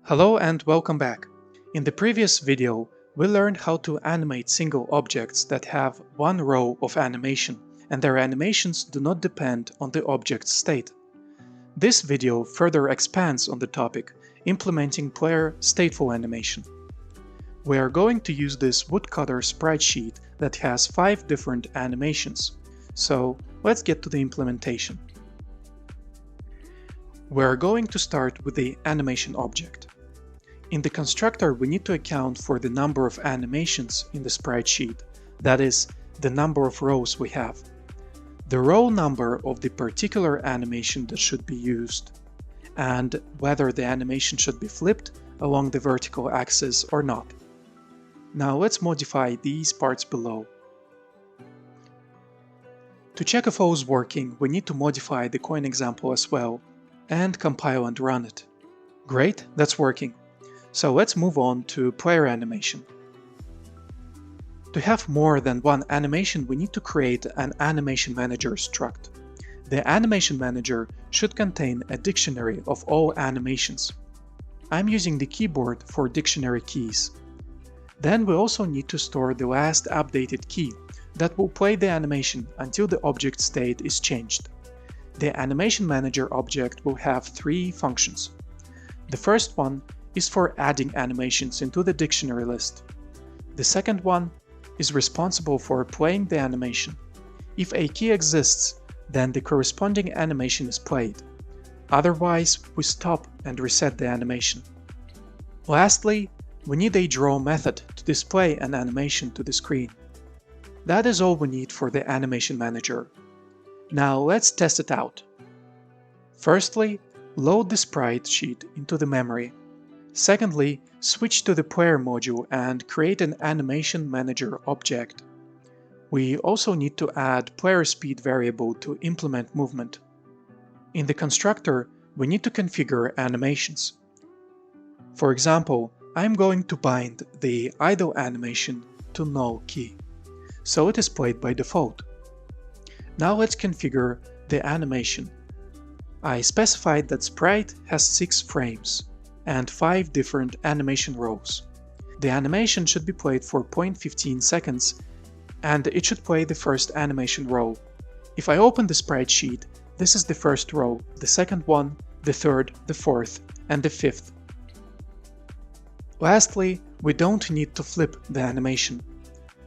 Hello and welcome back. In the previous video, we learned how to animate single objects that have one row of animation, and their animations do not depend on the object's state. This video further expands on the topic, implementing player stateful animation. We are going to use this woodcutter sprite sheet that has 5 different animations. So let's get to the implementation. We're going to start with the animation object. In the constructor, we need to account for the number of animations in the sprite sheet, that is, the number of rows we have, the row number of the particular animation that should be used, and whether the animation should be flipped along the vertical axis or not. Now let's modify these parts below. To check if all is working, we need to modify the coin example as well, and compile and run it. Great, that's working. So let's move on to player animation. To have more than one animation, we need to create an animation manager struct. The animation manager should contain a dictionary of all animations. I'm using the keyboard for dictionary keys. Then we also need to store the last updated key that will play the animation until the object state is changed. The animation manager object will have 3 functions. The first one is for adding animations into the dictionary list. The second one is responsible for playing the animation. If a key exists, then the corresponding animation is played. Otherwise, we stop and reset the animation. Lastly, we need a draw method to display an animation to the screen. That is all we need for the animation manager. Now let's test it out. Firstly, load the sprite sheet into the memory. Secondly, switch to the player module and create an animation manager object. We also need to add player speed variable to implement movement. In the constructor, we need to configure animations. For example, I'm going to bind the idle animation to no key, so it is played by default. Now let's configure the animation. I specified that sprite has 6 frames and 5 different animation rows. The animation should be played for 0.15 seconds and it should play the first animation row. If I open the sprite sheet, this is the first row, the second one, the third, the fourth, and the fifth. Lastly, we don't need to flip the animation,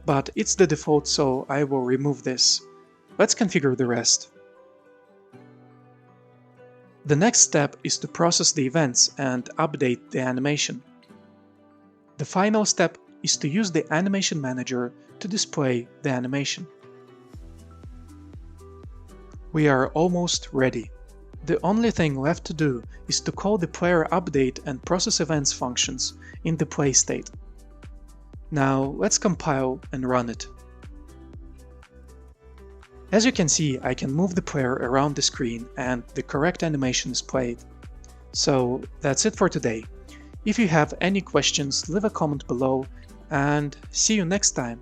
but it's the default, so I will remove this. Let's configure the rest. The next step is to process the events and update the animation. The final step is to use the animation manager to display the animation. We are almost ready. The only thing left to do is to call the player update and process events functions in the play state. Now let's compile and run it. As you can see, I can move the player around the screen and the correct animation is played. So that's it for today. If you have any questions, leave a comment below and see you next time.